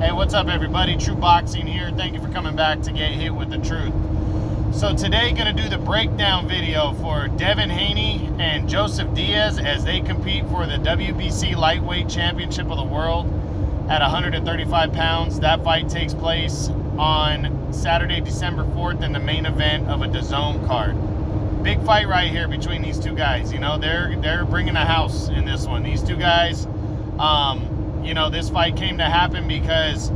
Hey, what's up everybody? True Boxing here. Thank you for coming back to get hit with the truth. So today gonna do the breakdown video for Devin Haney and Joseph Diaz as they compete for the WBC Lightweight Championship of the World at 135 pounds. That fight takes place on Saturday, December 4th in the main event of a DAZN card. Big fight right here between these two guys. You know, they're bringing a house in this one. These two guys, you know, this fight came to happen because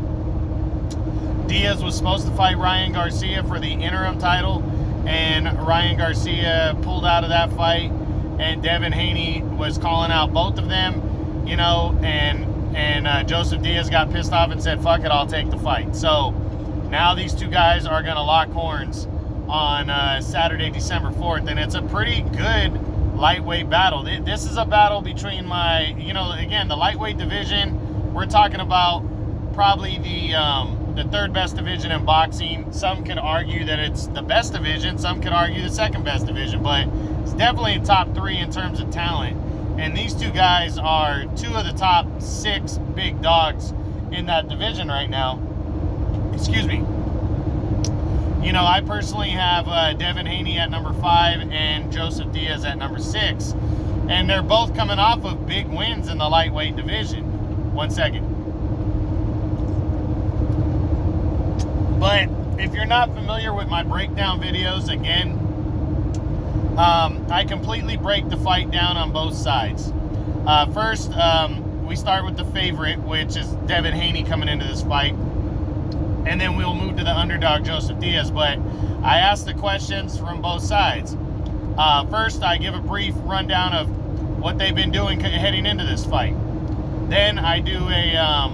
Diaz was supposed to fight Ryan Garcia for the interim title, and Ryan Garcia pulled out of that fight, and Devin Haney was calling out both of them, you know, and Joseph Diaz got pissed off and said, fuck it, I'll take the fight. So now these two guys are going to lock horns on Saturday, December 4th, and it's a pretty good lightweight battle. This is a battle between my, you know, again, the lightweight division, we're talking about probably the third best division in boxing. Some could argue that it's the best division, some could argue the second best division, but it's definitely top three in terms of talent. And these two guys are two of the top 6 big dogs in that division right now. Excuse me. You know, I personally have Devin Haney at number 5 and Joseph Diaz at number 6. And they're both coming off of big wins in the lightweight division. 1 second. But if you're not familiar with my breakdown videos, again, I completely break the fight down on both sides. First, we start with the favorite, which is Devin Haney coming into this fight. And then we'll move to the underdog, Joseph Diaz. But I ask the questions from both sides. First, I give a brief rundown of what they've been doing heading into this fight. Then I do a,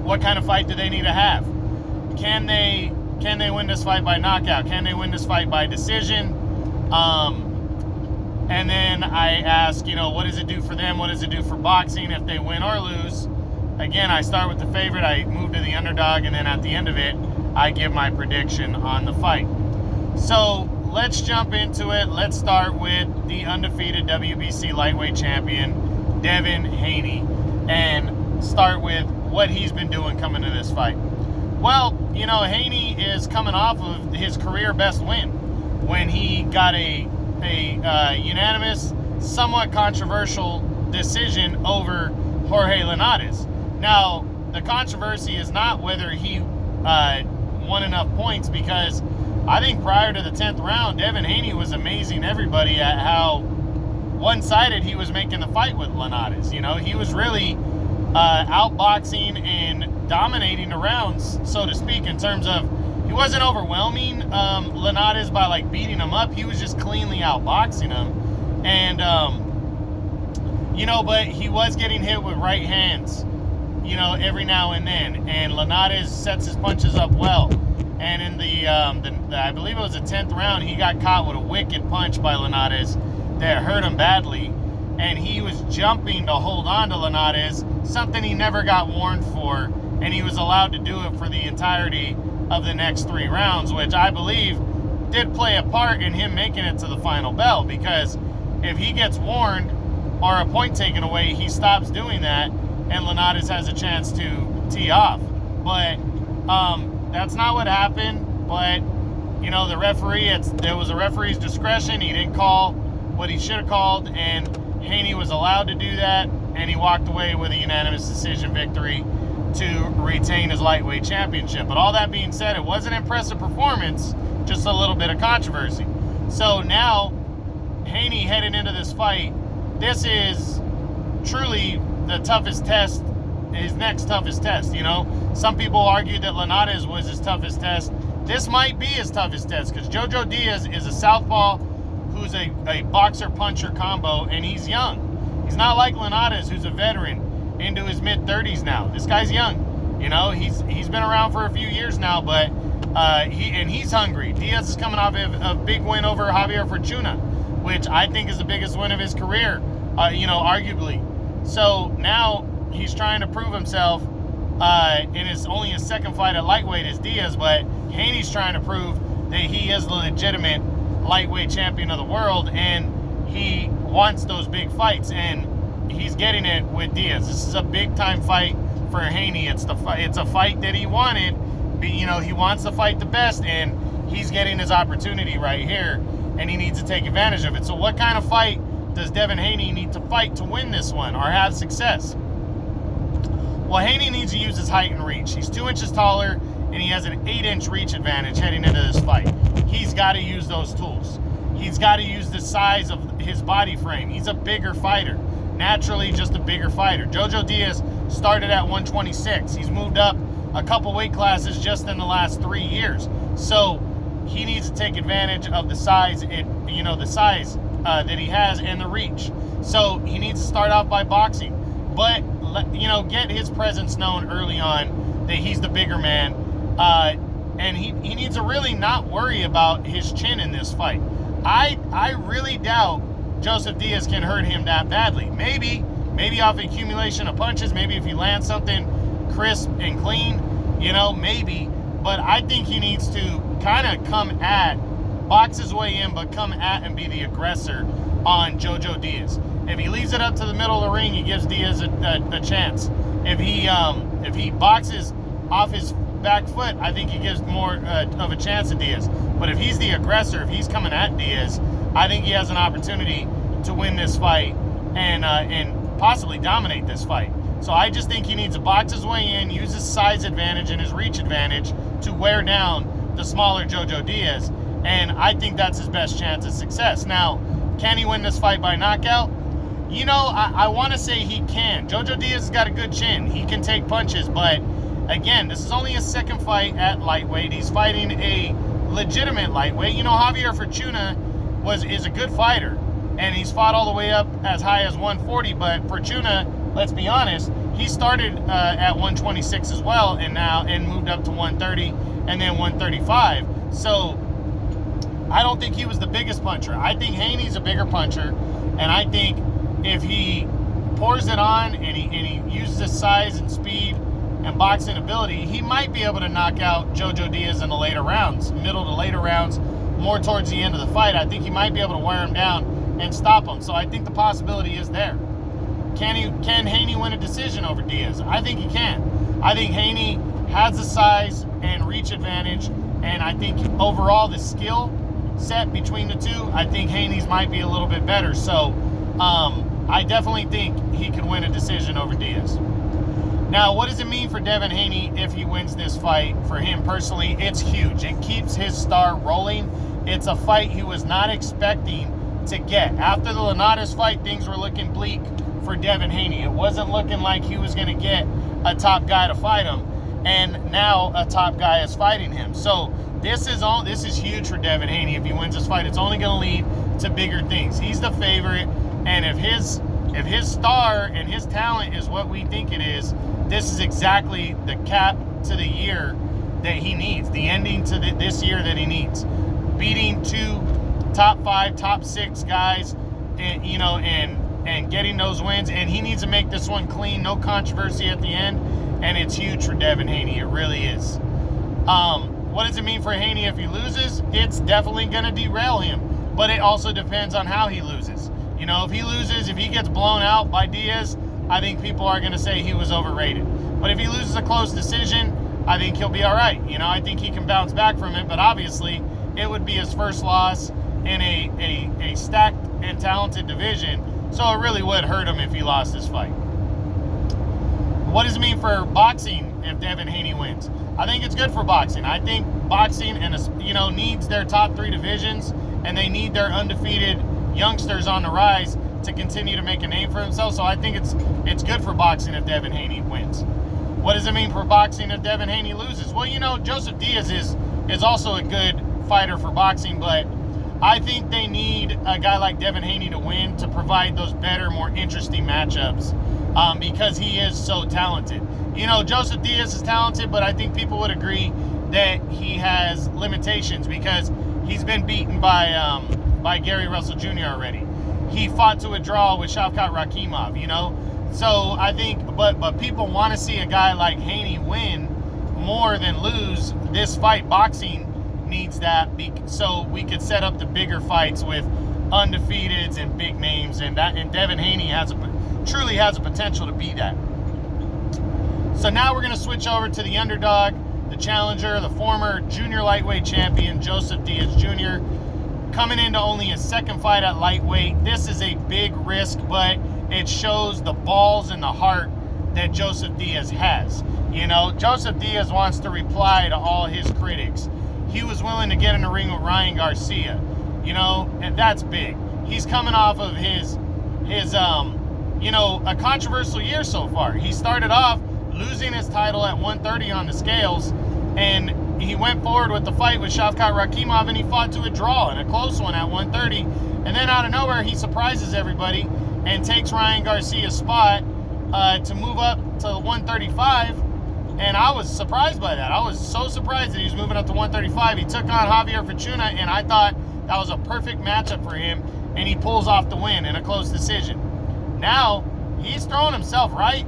what kind of fight do they need to have? Can they win this fight by knockout? Can they win this fight by decision? And then I ask, you know, what does it do for them? What does it do for boxing if they win or lose? Again, I start with the favorite, I move to the underdog, and then at the end of it, I give my prediction on the fight. So let's jump into it. Let's start with the undefeated WBC lightweight champion, Devin Haney, and start with what he's been doing coming to this fight. Well, you know, Haney is coming off of his career best win when he got a unanimous, somewhat controversial decision over Jorge Linares. Now, the controversy is not whether he won enough points, because I think prior to the 10th round, Devin Haney was amazing everybody at how one-sided he was making the fight with Linares. You know, he was really outboxing and dominating the rounds, so to speak, in terms of he wasn't overwhelming Linares by like beating him up. He was just cleanly outboxing him. And, you know, but he was getting hit with right hands, you know, every now and then. And Linares sets his punches up well. And in the I believe it was the 10th round, he got caught with a wicked punch by Linares that hurt him badly. And he was jumping to hold on to Linares, something he never got warned for. And he was allowed to do it for the entirety of the next 3 rounds, which I believe did play a part in him making it to the final bell, because if he gets warned or a point taken away, he stops doing that, and Linares has a chance to tee off. But that's not what happened. But, you know, the referee, there was a referee's discretion. He didn't call what he should have called, and Haney was allowed to do that, and he walked away with a unanimous decision victory to retain his lightweight championship. But all that being said, it was an impressive performance, just a little bit of controversy. So now, Haney heading into this fight, this is truly the toughest test, his next toughest test, you know. Some people argued that Linares was his toughest test. This might be his toughest test, because Jojo Diaz is a southpaw who's a boxer-puncher combo, and he's young. He's not like Linares, who's a veteran into his mid-30s now. This guy's young. You know, he's been around for a few years now, but he's hungry. Diaz is coming off of a big win over Javier Fortuna, which I think is the biggest win of his career, you know, arguably. So now he's trying to prove himself in only his second fight at lightweight as Diaz, but Haney's trying to prove that he is the legitimate lightweight champion of the world, and he wants those big fights, and he's getting it with Diaz. This is a big time fight for Haney. It's a fight that he wanted. You know, he wants to fight the best, and he's getting his opportunity right here, and he needs to take advantage of it. So what kind of fight does Devin Haney need to fight to win this one or have success? Well, Haney needs to use his height and reach. He's 2 inches taller, and he has an 8-inch reach advantage heading into this fight. He's got to use those tools. He's got to use the size of his body frame. He's a bigger fighter. Naturally, just a bigger fighter. Jojo Diaz started at 126. He's moved up a couple weight classes just in the last 3 years. So he needs to take advantage of the size, that he has and the reach. So he needs to start off by boxing, but get his presence known early on that he's the bigger man, and he needs to really not worry about his chin in this fight. I really doubt Joseph Diaz can hurt him that badly. Maybe off accumulation of punches, maybe if he lands something crisp and clean, maybe. But I think he needs to kind of box his way in, but come at and be the aggressor on Jojo Diaz. If he leaves it up to the middle of the ring, he gives Diaz a chance. If he boxes off his back foot, I think he gives more of a chance to Diaz. But if he's the aggressor, if he's coming at Diaz, I think he has an opportunity to win this fight and possibly dominate this fight. So I just think he needs to box his way in, use his size advantage and his reach advantage to wear down the smaller Jojo Diaz, and I think that's his best chance of success. Now, can he win this fight by knockout? I want to say he can. Jojo Diaz has got a good chin. He can take punches, but again, this is only his second fight at lightweight. He's fighting a legitimate lightweight. Javier Fortuna is a good fighter, and he's fought all the way up as high as 140, but Fortuna, let's be honest, he started at 126 as well, and moved up to 130 and then 135. So I don't think he was the biggest puncher. I think Haney's a bigger puncher, and I think if he pours it on and he uses his size and speed and boxing ability, he might be able to knock out Jojo Diaz in the later rounds, middle to later rounds, more towards the end of the fight. I think he might be able to wear him down and stop him. So I think the possibility is there. Can Haney win a decision over Diaz? I think he can. I think Haney has the size and reach advantage, and I think overall the skill set between the two, I think Haney's might be a little bit better. So I definitely think he could win a decision over Diaz. Now, what does it mean for Devin Haney if he wins this fight? For him personally, it's huge. It keeps his star rolling. It's a fight he was not expecting to get. After the Linares fight, things were looking bleak for Devin Haney. It wasn't looking like he was going to get a top guy to fight him, and now a top guy is fighting him. So this is huge for Devin Haney. If he wins this fight, it's only going to lead to bigger things. He's the favorite, and if his star and his talent is what we think it is, this is exactly the cap to the year that he needs, the ending to this year that he needs. Beating 2 top 5, top 6 guys, and getting those wins, and he needs to make this one clean, no controversy at the end, and it's huge for Devin Haney. It really is. What does it mean for Haney if he loses? It's definitely going to derail him, but it also depends on how he loses. If he loses, if he gets blown out by Diaz, I think people are going to say he was overrated. But if he loses a close decision, I think he'll be all right. I think he can bounce back from it, but obviously it would be his first loss in a stacked and talented division, so it really would hurt him if he lost this fight. What does it mean for boxing if Devin Haney wins? I think it's good for boxing. I think boxing needs their top 3 divisions, and they need their undefeated youngsters on the rise to continue to make a name for themselves. So I think it's good for boxing if Devin Haney wins. What does it mean for boxing if Devin Haney loses? Well, Joseph Diaz is also a good fighter for boxing, but I think they need a guy like Devin Haney to win to provide those better, more interesting matchups, because he is so talented. Joseph Diaz is talented, but I think people would agree that he has limitations because he's been beaten by Gary Russell Jr. already. He fought to a draw with Shavkat Rakhimov, So I think, but people want to see a guy like Haney win more than lose this fight. Boxing needs that so we could set up the bigger fights with undefeateds and big names, and Devin Haney truly has a potential to be that. So now we're going to switch over to the underdog, the challenger, the former junior lightweight champion, Joseph Diaz Jr., coming into only his second fight at lightweight. This is a big risk, but it shows the balls and the heart that Joseph Diaz has. You know, Joseph Diaz wants to reply to all his critics. He was willing to get in the ring with Ryan Garcia, you know, and that's big. He's coming off of his you know, a controversial year so far. He started off losing his title at 130 on the scales, and he went forward with the fight with Shavkat Rakhimov, and he fought to a draw in a close one at 130. And then out of nowhere, he surprises everybody and takes Ryan Garcia's spot to move up to 135. And I was surprised by that. I was so surprised that he was moving up to 135. He took on Javier Fortuna, and I thought that was a perfect matchup for him, and he pulls off the win in a close decision. Now, he's throwing himself right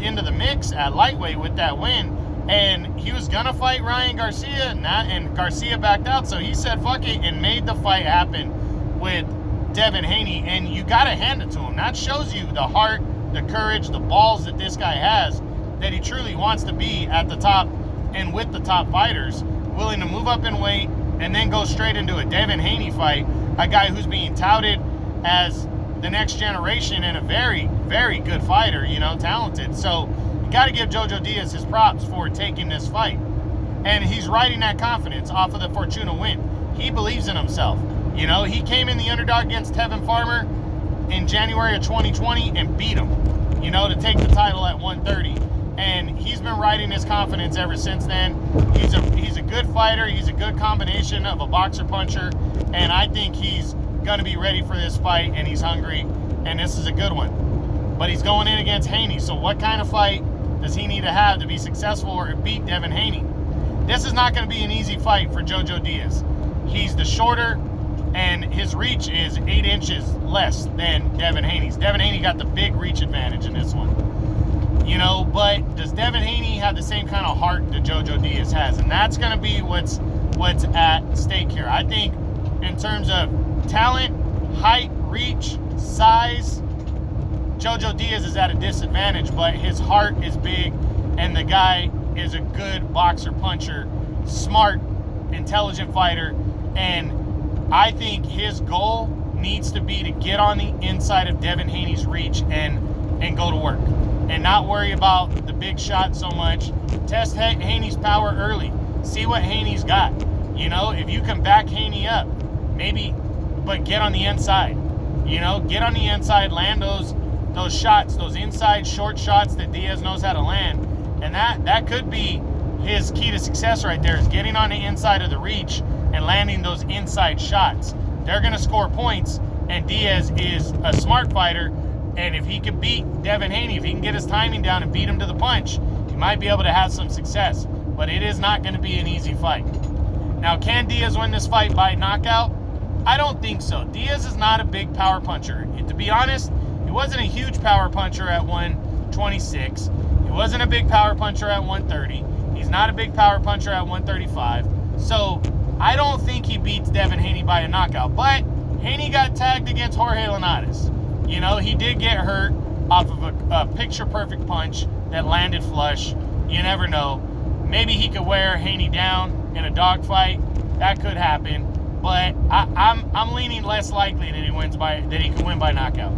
into the mix at lightweight with that win, and he was going to fight Ryan Garcia, and Garcia backed out, so he said, fuck it, and made the fight happen with Devin Haney, and you got to hand it to him. That shows you the heart, the courage, the balls that this guy has, that he truly wants to be at the top and with the top fighters, willing to move up in weight and then go straight into a Devin Haney fight, a guy who's being touted as the next generation and a very, very good fighter, you know, talented. So you got to give Jojo Diaz his props for taking this fight. And he's riding that confidence off of the Fortuna win. He believes in himself. You know, he came in the underdog against Tevin Farmer in January of 2020 and beat him, you know, to take the title at 130. And he's been riding his confidence ever since then. He's a good fighter. He's a good combination of a boxer-puncher. And I think he's going to be ready for this fight, and he's hungry, and this is a good one. But he's going in against Haney, so what kind of fight does he need to have to be successful or beat Devin Haney? This is not going to be an easy fight for Jojo Diaz. He's the shorter, and his reach is 8 inches less than Devin Haney's. Devin Haney got the big reach advantage in this one. You know, but does Devin Haney have the same kind of heart that Jojo Diaz has? And that's going to be what's at stake here. I think in terms of talent, height, reach, size, Jojo Diaz is at a disadvantage, but his heart is big, and the guy is a good boxer puncher, smart, intelligent fighter, and I think his goal needs to be to get on the inside of Devin Haney's reach and go to work and not worry about the big shot so much. Test Haney's power early. See what Haney's got. You know, if you can back Haney up, maybe, but get on the inside. You know, get on the inside, land those shots, those inside short shots that Diaz knows how to land. And that could be his key to success right there, is getting on the inside of the reach and landing those inside shots. They're going to score points, and Diaz is a smart fighter, and if he can beat Devin Haney, if he can get his timing down and beat him to the punch, he might be able to have some success. But it is not going to be an easy fight. Now, can Diaz win this fight by knockout? I don't think so. Diaz is not a big power puncher. To be honest, he wasn't a huge power puncher at 126. He wasn't a big power puncher at 130. He's not a big power puncher at 135. So I don't think he beats Devin Haney by a knockout. But Haney got tagged against Jorge Linares. You know, he did get hurt off of a picture-perfect punch that landed flush. You never know. Maybe he could wear Haney down in a dogfight. That could happen. But I'm leaning less likely that he can win by knockout.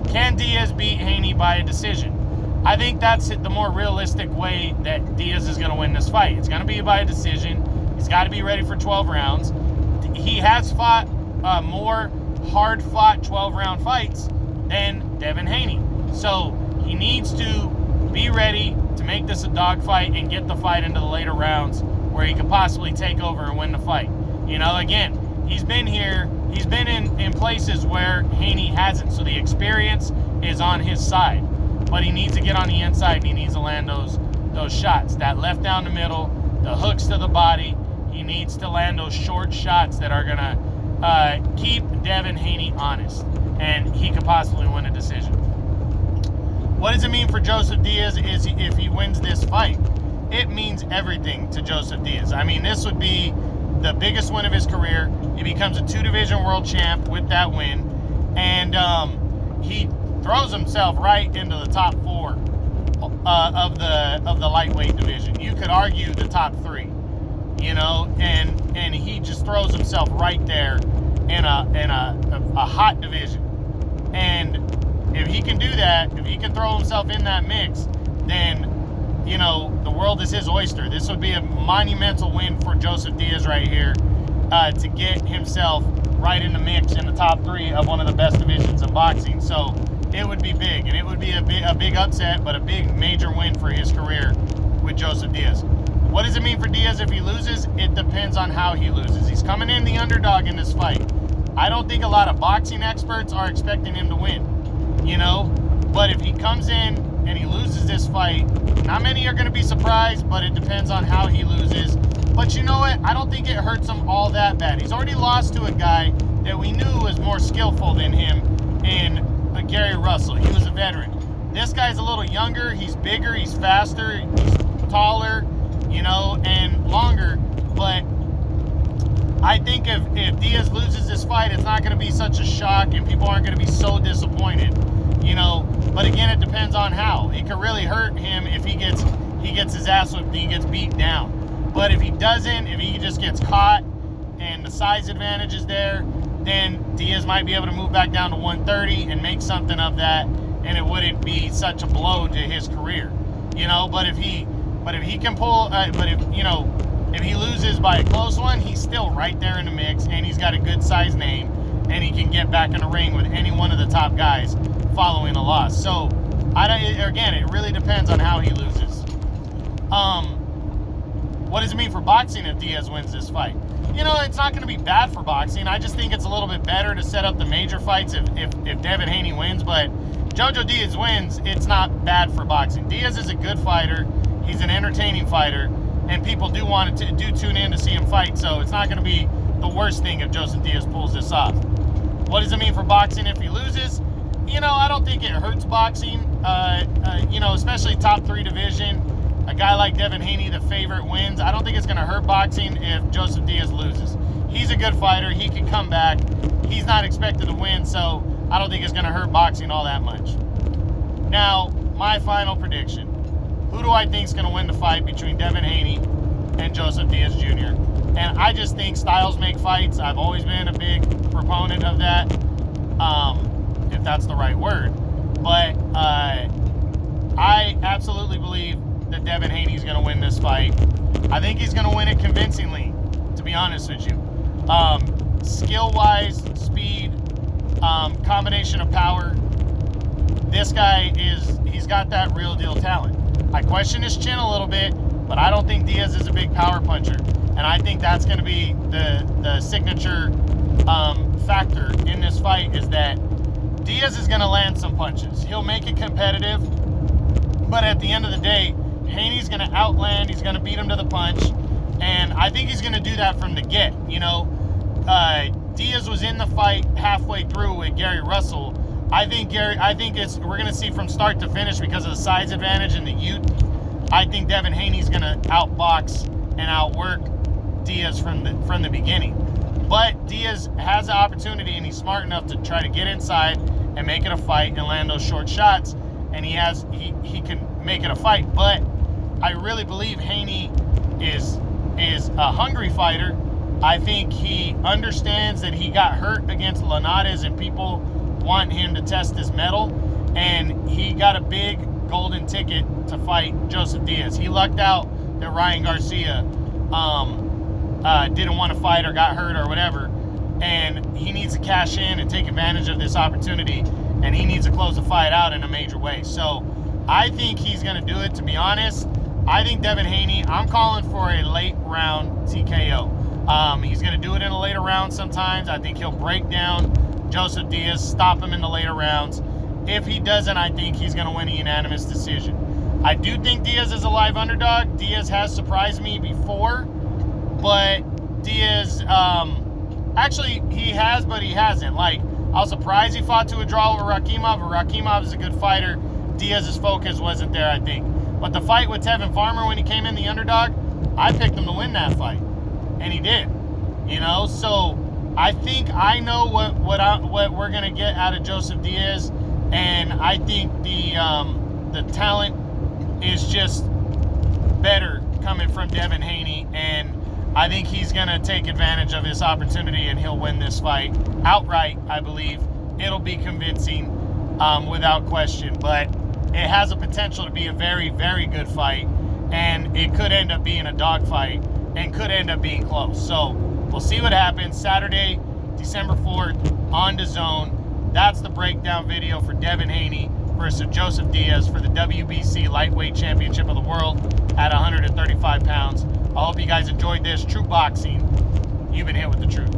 Can Diaz beat Haney by a decision? I think that's the more realistic way that Diaz is going to win this fight. It's going to be by a decision. He's got to be ready for 12 rounds. He has fought more hard-fought 12-round fights than Devin Haney. So he needs to be ready to make this a dogfight and get the fight into the later rounds where he could possibly take over and win the fight. You know, again, he's been here. He's been in places where Haney hasn't, so the experience is on his side. But he needs to get on the inside, and he needs to land those shots. That left down the middle, the hooks to the body. He needs to land those short shots that are going to keep Devin Haney honest, and he could possibly win a decision. What does it mean for Joseph Diaz if he wins this fight? It means everything to Joseph Diaz. I mean, this would be the biggest win of his career. He becomes a 2-division world champ with that win, and he throws himself right into the top 4 of the lightweight division. You could argue the top 3, you know, and he just throws himself right there in a hot division. And if he can do that, if he can throw himself in that mix, then, you know, the world is his oyster. This would be a monumental win for Joseph Diaz right here, to get himself right in the mix in the top 3 of one of the best divisions in boxing. So it would be big, and it would be a big upset, but a big major win for his career with Joseph Diaz. What does it mean for Diaz if he loses? It depends on how he loses. He's coming in the underdog in this fight. I don't think a lot of boxing experts are expecting him to win, you know? But if he comes in and he loses this fight, not many are going to be surprised, but it depends on how he loses. But you know what? I don't think it hurts him all that bad. He's already lost to a guy that we knew was more skillful than him in Gary Russell. He was a veteran. This guy's a little younger. He's bigger. He's faster. He's taller, you know, and longer. But I think if Diaz loses this fight, it's not going to be such a shock, and people aren't going to be so disappointed, you know. But again, it depends on how. It could really hurt him if he gets his ass whipped and he gets beat down. But if he doesn't, if he just gets caught and the size advantage is there, then Diaz might be able to move back down to 130 and make something of that, and it wouldn't be such a blow to his career, you know. But if he can pull, if he loses by a close one, he's still right there in the mix, and he's got a good size name, and he can get back in the ring with any one of the top guys following a loss. So, again, it really depends on how he loses. What does it mean for boxing if Diaz wins this fight? You know, it's not going to be bad for boxing. I just think it's a little bit better to set up the major fights if Devin Haney wins. But Jojo Diaz wins, it's not bad for boxing. Diaz is a good fighter. He's an entertaining fighter, and people do tune in to see him fight. So it's not going to be the worst thing if Joseph Diaz pulls this off. What does it mean for boxing if he loses? You know, I don't think it hurts boxing. You know, especially top 3 division. A guy like Devin Haney, the favorite, wins. I don't think it's going to hurt boxing if Joseph Diaz loses. He's a good fighter. He can come back. He's not expected to win, so I don't think it's going to hurt boxing all that much. Now, my final prediction. Who do I think is going to win the fight between Devin Haney and Joseph Diaz Jr.? And I just think styles make fights. I've always been a big proponent of that, if that's the right word. But I absolutely believe that Devin Haney's going to win this fight. I think he's going to win it convincingly, to be honest with you. Skill-wise, speed, combination of power. This guy he's got that real deal talent. I question his chin a little bit, but I don't think Diaz is a big power puncher. And I think that's going to be the signature factor in this fight, is that Diaz is going to land some punches. He'll make it competitive, but at the end of the day, Haney's going to outland. He's going to beat him to the punch, and I think he's going to do that from the get. You know, Diaz was in the fight halfway through with Gary Russell. I think we're going to see from start to finish, because of the size advantage and the youth. I think Devin Haney's going to outbox and outwork Diaz from the beginning. But Diaz has the opportunity, and he's smart enough to try to get inside and make it a fight and land those short shots, and he can make it a fight. But I really believe Haney is a hungry fighter. I think he understands that he got hurt against Linares, and people want him to test his mettle, and he got a big golden ticket to fight Joseph Diaz. He lucked out that Ryan Garcia didn't want to fight or got hurt or whatever, and he needs to cash in and take advantage of this opportunity, and he needs to close the fight out in a major way. So I think he's going to do it, to be honest. I think Devin Haney, I'm calling for a late round TKO. He's going to do it in a later round sometimes. I think he'll break down Joseph Diaz, stop him in the later rounds. If he doesn't, I think he's going to win a unanimous decision. I do think Diaz is a live underdog. Diaz has surprised me before, but Diaz, actually, he has, but he hasn't. Like, I was surprised he fought to a draw over Rakhimov, but Rakhimov is a good fighter. Diaz's focus wasn't there, I think. But the fight with Tevin Farmer, when he came in the underdog, I picked him to win that fight, and he did. You know, so I think I know what we're gonna get out of Joseph Diaz, and I think the talent is just better coming from Devin Haney, and I think he's going to take advantage of this opportunity and he'll win this fight outright, I believe. It'll be convincing without question, but it has a potential to be a very, very good fight, and it could end up being a dogfight and could end up being close. So we'll see what happens Saturday, December 4th on DAZN. That's the breakdown video for Devin Haney versus Joseph Diaz for the WBC Lightweight Championship of the World at 135 pounds. I hope you guys enjoyed this. True boxing. You've been hit with the truth.